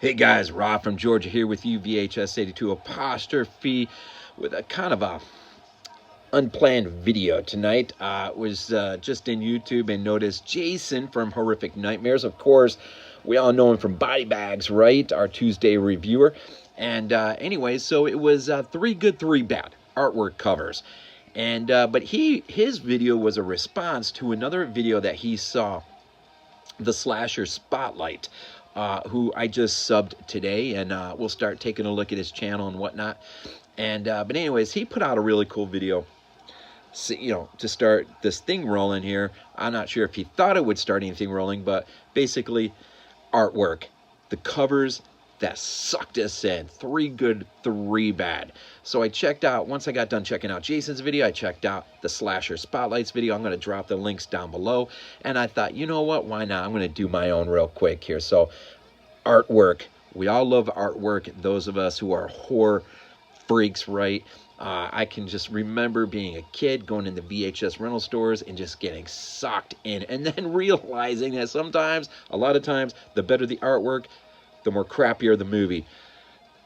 Hey guys, Rob from Georgia here with you, VHS 82 apostrophe, with a kind of a unplanned video tonight. Was just in YouTube and noticed Jason from Horrific Nightmares. Of course, we all know him from Body Bags, right? Our Tuesday reviewer. And anyways, so it was 3 good, 3 bad artwork covers. And but his video was a response to another video that he saw, the Slasher Spotlight, who I just subbed today, and we'll start taking a look at his channel and whatnot. And but anyways, he put out a really cool video, to start this thing rolling here. I'm not sure if he thought it would start anything rolling, but basically, artwork, the covers that sucked us in. 3 good, 3 bad. So I checked out, once I got done checking out Jason's video, I checked out the Slasher Spotlights video. I'm going to drop the links down below. And I thought, you know what, why not? I'm going to do my own real quick here. So artwork. We all love artwork. Those of us who are horror freaks, right? I can just remember being a kid, going into VHS rental stores and just getting sucked in. And then realizing that sometimes, a lot of times, the better the artwork, the more crappier the movie.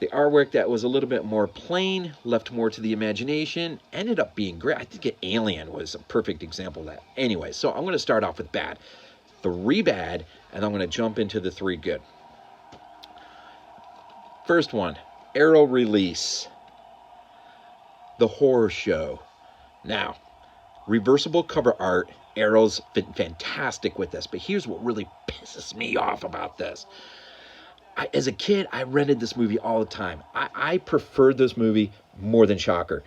The artwork that was a little bit more plain, left more to the imagination, ended up being great. I think Alien was a perfect example of that. Anyway, so I'm going to start off with bad. 3 bad, and I'm going to jump into the 3 good. First one, Arrow Release. The Horror Show. Now, reversible cover art. Arrow's been fantastic with this, but here's what really pisses me off about this. As a kid, I rented this movie all the time. I preferred this movie more than Shocker.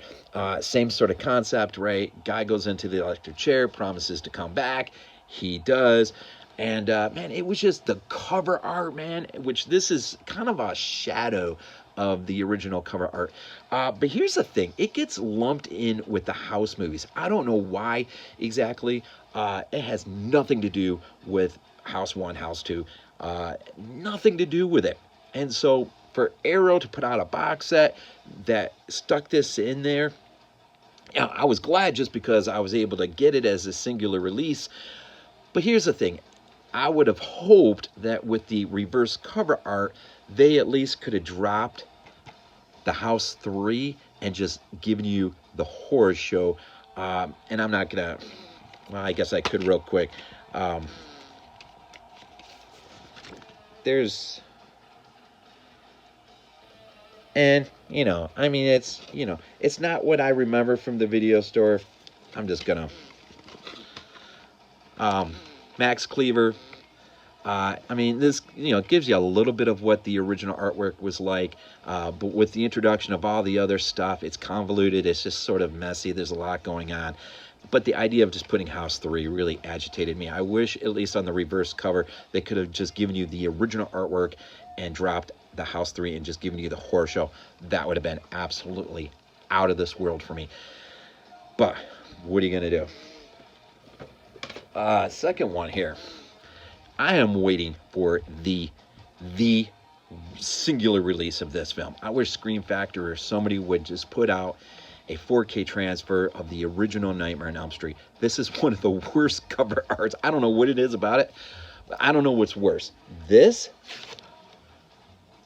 Same sort of concept, right? Guy goes into the electric chair, promises to come back. He does. And, man, it was just the cover art, man, which this is kind of a shadow of the original cover art. But here's the thing. It gets lumped in with the House movies. I don't know why exactly. It has nothing to do with House 1, House 2. Nothing to do with it. And so for Arrow to put out a box set that stuck this in there, I was glad just because I was able to get it as a singular release. But here's the thing. I would have hoped that with the reverse cover art, they at least could have dropped the House 3 and just given you the Horror Show. And I'm not going to, well, I guess I could real quick. And, I mean, it's not what I remember from the video store. I'm just going to, Max Cleaver. I mean, this, gives you a little bit of what the original artwork was like, but with the introduction of all the other stuff, it's convoluted, it's just sort of messy, there's a lot going on. But the idea of just putting House 3 really agitated me. I wish, at least on the reverse cover, they could have just given you the original artwork and dropped the House 3 and just given you the Horror Show. That would have been absolutely out of this world for me. But what are you going to do? Second one here. I am waiting for the singular release of this film. I wish Scream Factory or somebody would just put out a 4K transfer of the original Nightmare on Elm Street. This is one of the worst cover arts. I don't know what it is about it, but I don't know what's worse. This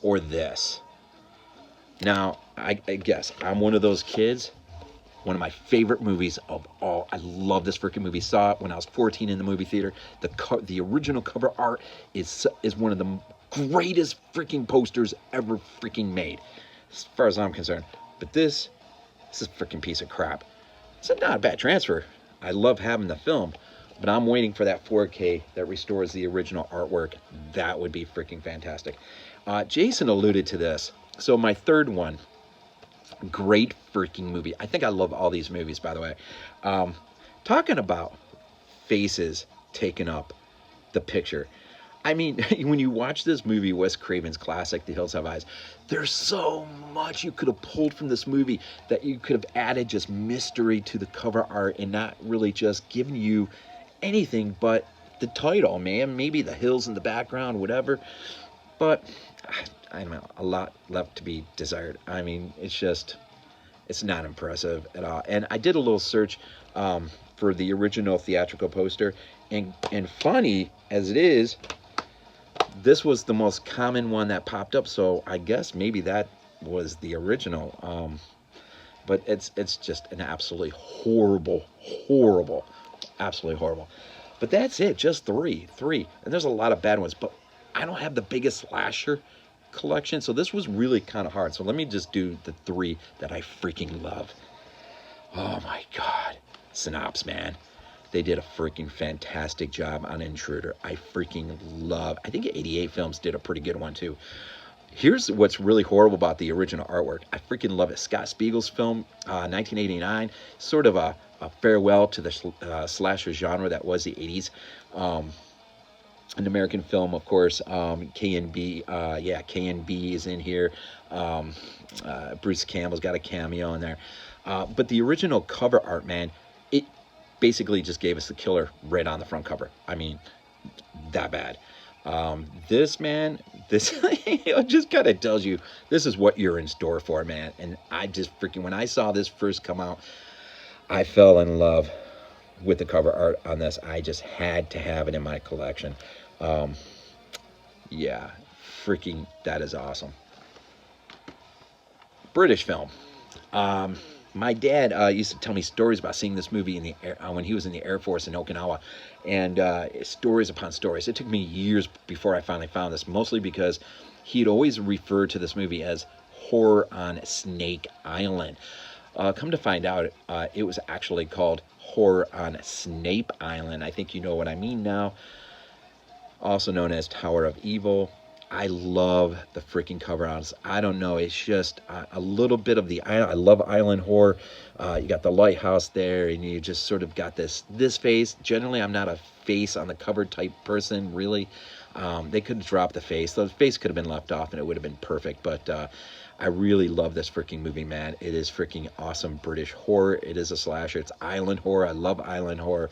or this. Now, I guess I'm one of those kids. One of my favorite movies of all. I love this freaking movie. Saw it when I was 14 in the movie theater. The original cover art is one of the greatest freaking posters ever freaking made, as far as I'm concerned. But this is a freaking piece of crap. It's not a bad transfer. I love having the film, but I'm waiting for that 4K that restores the original artwork. That would be freaking fantastic. Jason alluded to this. So my third one. Great freaking movie. I think I love all these movies, by the way. Talking about faces taking up the picture. I mean, when you watch this movie, Wes Craven's classic, The Hills Have Eyes, there's so much you could have pulled from this movie that you could have added just mystery to the cover art and not really just giving you anything but the title, man. Maybe the hills in the background, whatever. But I don't know, a lot left to be desired. I mean, it's not impressive at all. And I did a little search for the original theatrical poster, and funny as it is, this was the most common one that popped up, so I guess maybe that was the original. But it's just an absolutely horrible, absolutely horrible. But that's it, just three, and there's a lot of bad ones. But I don't have the biggest slasher collection, so this was really kind of hard. So let me just do the three that I freaking love. Oh my God, Synopsis, man. They did a freaking fantastic job on Intruder. I freaking love. I think 88 Films did a pretty good one too. Here's what's really horrible about the original artwork. I freaking love it. Scott Spiegel's film, 1989, sort of a farewell to the slasher genre that was the 80s. An American film, of course. K&B, K&B is in here. Bruce Campbell's got a cameo in there. But the original cover art, man, it basically just gave us the killer right on the front cover. I mean, that bad. This, man, this it just kind of tells you this is what you're in store for, man. And I just freaking, when I saw this first come out, I fell in love with the cover art on this. I just had to have it in my collection. Yeah, freaking, that is awesome. British film. My dad used to tell me stories about seeing this movie in the air, when he was in the Air Force in Okinawa, and stories upon stories. It took me years before I finally found this, mostly because he'd always referred to this movie as Horror on Snake Island. Come to find out, it was actually called Horror on Snape Island. I think you know what I mean now. Also known as Tower of Evil. I love the freaking cover arts. I don't know, it's just a little bit of the, I love island horror. You got the lighthouse there, and you just sort of got this face. Generally, I'm not a face on the cover type person, really. They could have dropped the face. The face could have been left off, and it would have been perfect. But I really love this freaking movie, man. It is freaking awesome British horror. It is a slasher. It's island horror. I love island horror.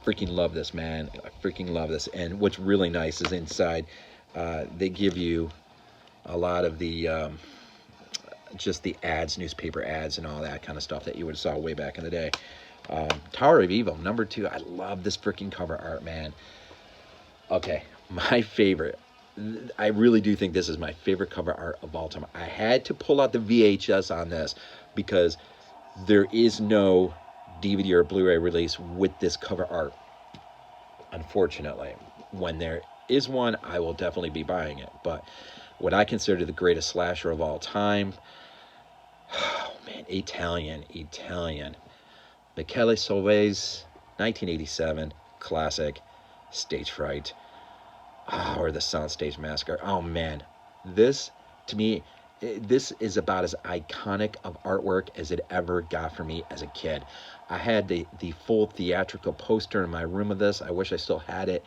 Freaking love this, man. I freaking love this. And what's really nice is inside they give you a lot of the just the ads, newspaper ads and all that kind of stuff that you would have saw way back in the day. Tower of Evil, number 2. I love this freaking cover art, man. Okay, my favorite. I really do think this is my favorite cover art of all time. I had to pull out the VHS on this because there is no DVD or Blu-ray release with this cover art, unfortunately. When there is one, I will definitely be buying it. But what I consider the greatest slasher of all time, oh man, Italian. Michele Soavi's 1987 classic, Stage Fright, or the Soundstage Massacre. Oh man, this, to me, this is about as iconic of artwork as it ever got for me as a kid. I had the full theatrical poster in my room of this. I wish I still had it.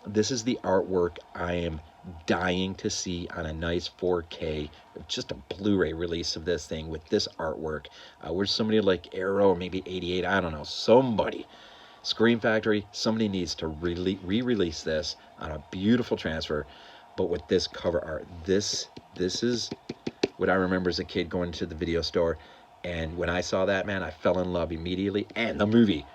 This is the artwork I am dying to see on a nice 4K, just a Blu-ray release of this thing with this artwork. Where's somebody like Arrow or maybe 88? I don't know. Somebody, Scream Factory, somebody needs to re-release this on a beautiful transfer, but with this cover art. This is what I remember as a kid going to the video store, and when I saw that, man, I fell in love immediately, and the movie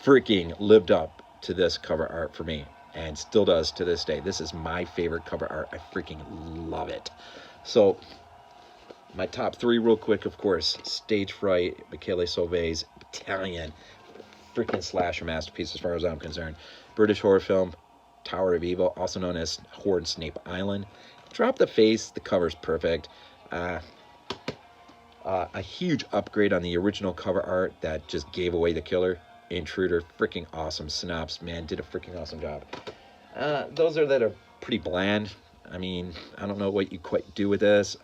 freaking lived up to this cover art for me, and still does to this day. This is my favorite cover art. I freaking love it. So, my top 3 real quick, of course, Stage Fright, Michele Soavi's Italian freaking slasher masterpiece as far as I'm concerned. British horror film, Tower of Evil, also known as Horror on Snape Island. Drop the face, the cover's perfect. A huge upgrade on the original cover art that just gave away the killer. Intruder, freaking awesome. Synopsis, man, did a freaking awesome job. Those that are pretty bland. I mean, I don't know what you quite do with this.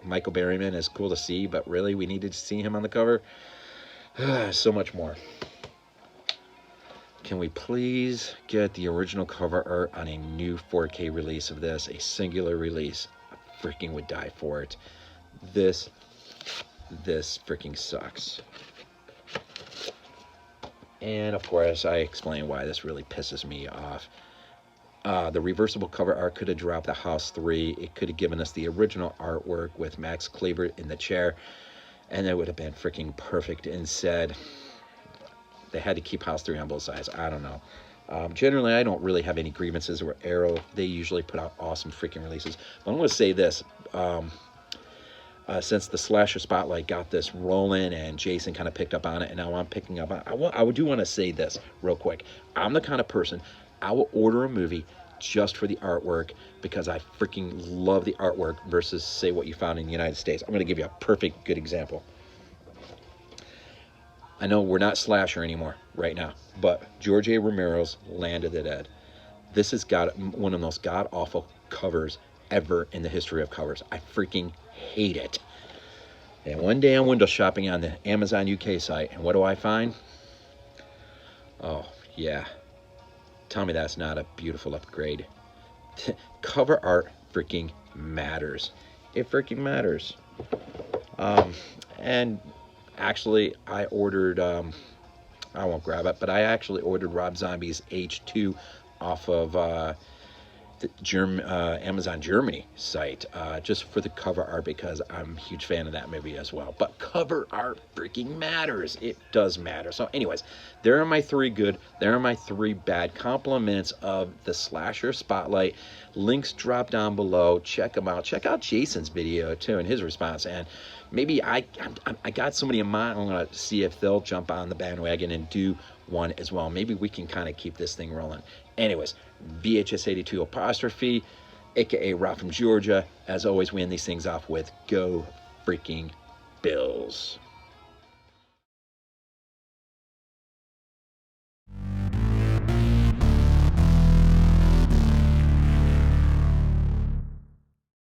Michael Berryman is cool to see, but really, we needed to see him on the cover. So much more. Can we please get the original cover art on a new 4K release of this? A singular release. I freaking would die for it. This freaking sucks. And of course, I explain why this really pisses me off. The reversible cover art could have dropped the House 3. It could have given us the original artwork with Max Kleber in the chair, and it would have been freaking perfect. Instead, they had to keep House 3 on both sides. I don't know. Generally, I don't really have any grievances with Arrow. They usually put out awesome freaking releases. But I'm going to say this. Since the Slasher Spotlight got this rolling and Jason kind of picked up on it, and now I'm picking up on it, I do want to say this real quick. I'm the kind of person, I will order a movie just for the artwork because I freaking love the artwork versus, say, what you found in the United States. I'm going to give you a perfect good example. I know we're not slasher anymore right now, but George A. Romero's Land of the Dead. This has got one of the most god-awful covers ever in the history of covers. I freaking hate it. And one day I'm window shopping on the Amazon UK site, and what do I find? Oh, yeah. Tell me that's not a beautiful upgrade. Cover art freaking matters. It freaking matters. And actually, I ordered, I won't grab it, but I actually ordered Rob Zombie's H2 off of the Amazon Germany site, just for the cover art, because I'm a huge fan of that movie as well. But cover art freaking matters. It does matter. So anyways, there are my 3 good, there are my 3 bad compliments of the Slasher Spotlight. Links drop down below. Check them out. Check out Jason's video too and his response. And maybe I got somebody in mind. I'm going to see if they'll jump on the bandwagon and do one as well. Maybe we can kind of keep this thing rolling. Anyways, VHS82 apostrophe, aka Rob from Georgia. As always, we end these things off with Go Freaking Bills.